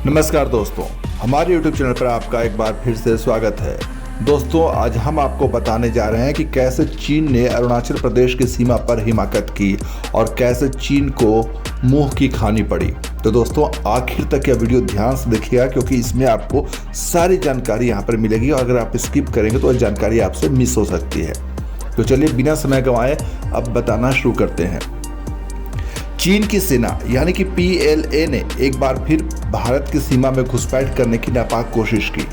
नमस्कार दोस्तों, हमारे YouTube चैनल पर आपका एक बार फिर से स्वागत है। दोस्तों, आज हम आपको बताने जा रहे हैं कि कैसे चीन ने अरुणाचल प्रदेश की सीमा पर हिमाकत की और कैसे चीन को मुंह की खानी पड़ी। तो दोस्तों, आखिर तक यह वीडियो ध्यान से देखिएगा क्योंकि इसमें आपको सारी जानकारी यहाँ पर मिलेगी और अगर आप स्किप करेंगे तो जानकारी आपसे मिस हो सकती है। तो चलिए बिना समय गंवाए अब बताना शुरू करते हैं। चीन की सेना यानी कि PLA ने एक बार फिर भारत की सीमा में घुसपैठ करने की नापाक कोशिश की।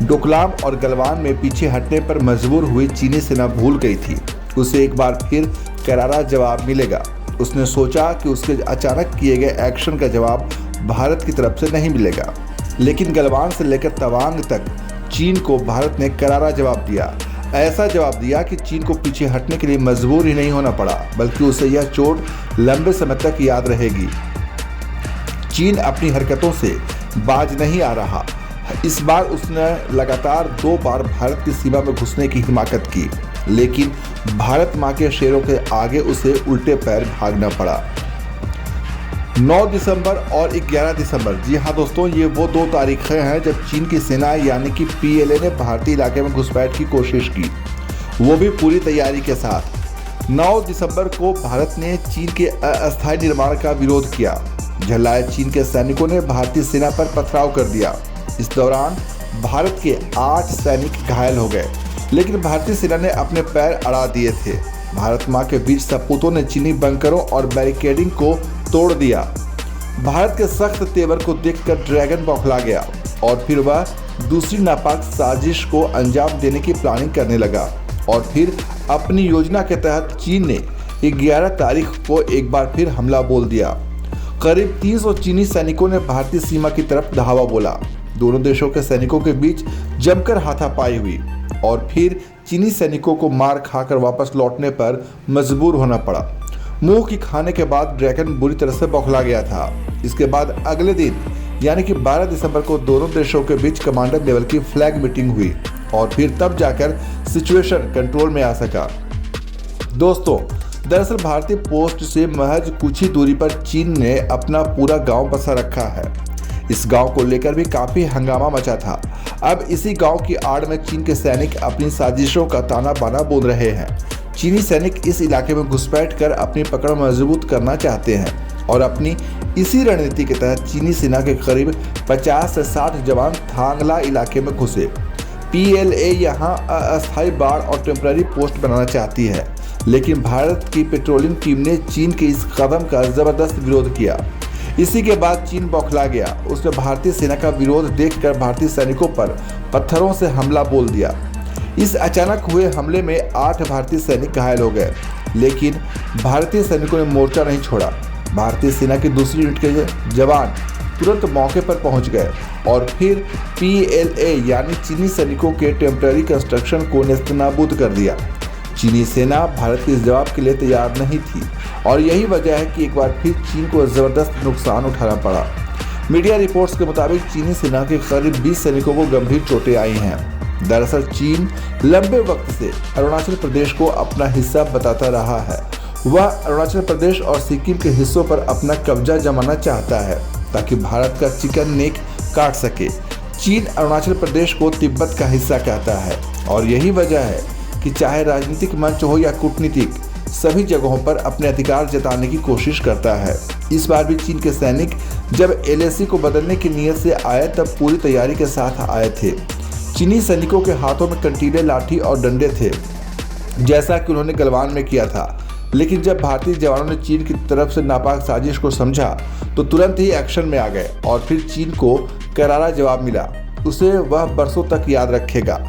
डोकलाम और गलवान में पीछे हटने पर मजबूर हुई चीनी सेना भूल गई थी उसे एक बार फिर करारा जवाब मिलेगा। उसने सोचा कि उसके अचानक किए गए एक्शन का जवाब भारत की तरफ से नहीं मिलेगा, लेकिन गलवान से लेकर तवांग तक चीन को भारत ने करारा जवाब दिया। ऐसा जवाब दिया कि चीन को पीछे हटने के लिए मजबूर ही नहीं होना पड़ा, बल्कि उसे यह चोट लंबे समय तक याद रहेगी। चीन अपनी हरकतों से बाज नहीं आ रहा। इस बार उसने लगातार 2 बार भारत की सीमा में घुसने की हिमाकत की, लेकिन भारत मां के शेरों के आगे उसे उल्टे पैर भागना पड़ा। 9 दिसंबर और 11 दिसंबर, जी हाँ दोस्तों, ये वो 2 तारीखें हैं जब चीन की सेना यानी कि PLA ने भारतीय इलाके में घुसपैठ की कोशिश की, वो भी पूरी तैयारी के साथ। 9 दिसंबर को भारत ने चीन के अस्थायी निर्माण का विरोध किया। झल्लाए चीन के सैनिकों ने भारतीय सेना पर पथराव कर दिया। इस दौरान भारत के 8 सैनिक घायल हो गए, लेकिन भारतीय सेना ने अपने पैर अड़ा दिए थे। भारत मां के वीर सपूतों ने चीनी बंकरों और बैरिकेडिंग को तोड़ दिया। भारत के सख्त तेवर को देखकर ड्रैगन बौखला गया और फिर वह दूसरी नापाक साजिश को अंजाम देने की प्लानिंग करने लगा। और फिर अपनी योजना के तहत चीन ने 11 तारीख को एक बार फिर हमला बोल दिया। करीब 300 चीनी सैनिकों ने भारतीय सीमा की तरफ धावा बोला। दोनों देशों के सैनिकों के बीच जमकर हाथापाई हुई और फिर चीनी सैनिकों को मार खाकर वापस लौटने पर मजबूर होना पड़ा। मुंह की खाने के बाद ड्रैगन बुरी तरह से बौखला गया था। इसके बाद अगले दिन यानी कि 12 दिसंबर को दोनों देशों के बीच कमांडर लेवल की फ्लैग मीटिंग हुई और फिर तब जाकर सिचुएशन कंट्रोल में आ सका। दोस्तों, दरअसल भारतीय पोस्ट से महज कुछ ही दूरी पर चीन ने अपना पूरा गांव बसा रखा है। इस गांव को लेकर भी काफी हंगामा मचा था। अब इसी गांव की आड़ में चीन के सैनिक अपनी साजिशों का ताना बाना बोल रहे हैं। चीनी सैनिक इस इलाके में घुसपैठ कर अपनी पकड़ मजबूत करना चाहते हैं और अपनी इसी रणनीति के तहत चीनी सेना के करीब 50 से 60 जवान थांगला इलाके में घुसे। PLA यहाँ अस्थायी बाड़ और टेम्पररी पोस्ट बनाना चाहती है, लेकिन भारत की पेट्रोलिंग टीम ने चीन के इस कदम का जबरदस्त विरोध किया। इसी के बाद चीन बौखला गया। उसने भारतीय सेना का विरोध देखकर भारतीय सैनिकों पर पत्थरों से हमला बोल दिया। इस अचानक हुए हमले में 8 भारतीय सैनिक घायल हो गए, लेकिन भारतीय सैनिकों ने मोर्चा नहीं छोड़ा। भारतीय सेना की दूसरी यूनिट के जवान तुरंत मौके पर पहुंच गए और फिर PLA यानी चीनी सैनिकों के टेम्पररी कंस्ट्रक्शन को नेस्तनाबूद कर दिया। चीनी सेना भारत के इस जवाब के लिए तैयार नहीं थी और यही वजह है कि एक बार फिर चीन को जबरदस्त नुकसान उठाना पड़ा। मीडिया रिपोर्ट्स के मुताबिक चीनी सेना के करीब 20 सैनिकों को गंभीर चोटें आई हैं। दरअसल चीन लंबे वक्त से अरुणाचल प्रदेश को अपना हिस्सा बताता रहा है। वह अरुणाचल प्रदेश और सिक्किम के हिस्सों पर अपना कब्जा जमाना चाहता है ताकि भारत का चिकन नेक काट सके। चीन अरुणाचल प्रदेश को तिब्बत का हिस्सा कहता है और यही वजह है कि चाहे राजनीतिक मंच हो या कूटनीतिक, सभी जगहों पर अपने अधिकार जताने की कोशिश करता है। इस बार भी चीन के सैनिक जब LAC को बदलने की नीयत से आए तब पूरी तैयारी के साथ आए थे। चीनी सैनिकों के हाथों में कंटीले, लाठी और डंडे थे, जैसा कि उन्होंने गलवान में किया था। लेकिन जब भारतीय जवानों ने चीन की तरफ से नापाक साजिश को समझा तो तुरंत ही एक्शन में आ गए और फिर चीन को करारा जवाब मिला। उसे वह बरसों तक याद रखेगा।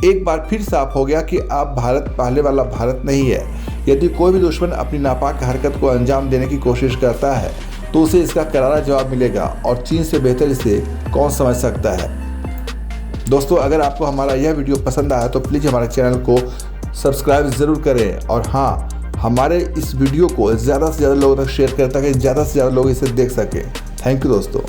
एक बार फिर साफ हो गया कि अब भारत पहले वाला भारत नहीं है। यदि कोई भी दुश्मन अपनी नापाक हरकत को अंजाम देने की कोशिश करता है तो उसे इसका करारा जवाब मिलेगा और चीन से बेहतर इसे कौन समझ सकता है। दोस्तों, अगर आपको हमारा यह वीडियो पसंद आया तो प्लीज़ हमारे चैनल को सब्सक्राइब ज़रूर करें और हाँ, हमारे इस वीडियो को ज़्यादा से ज़्यादा लोगों तक शेयर करें ताकि ज़्यादा से ज़्यादा लोग इसे देख सकें। थैंक यू दोस्तों।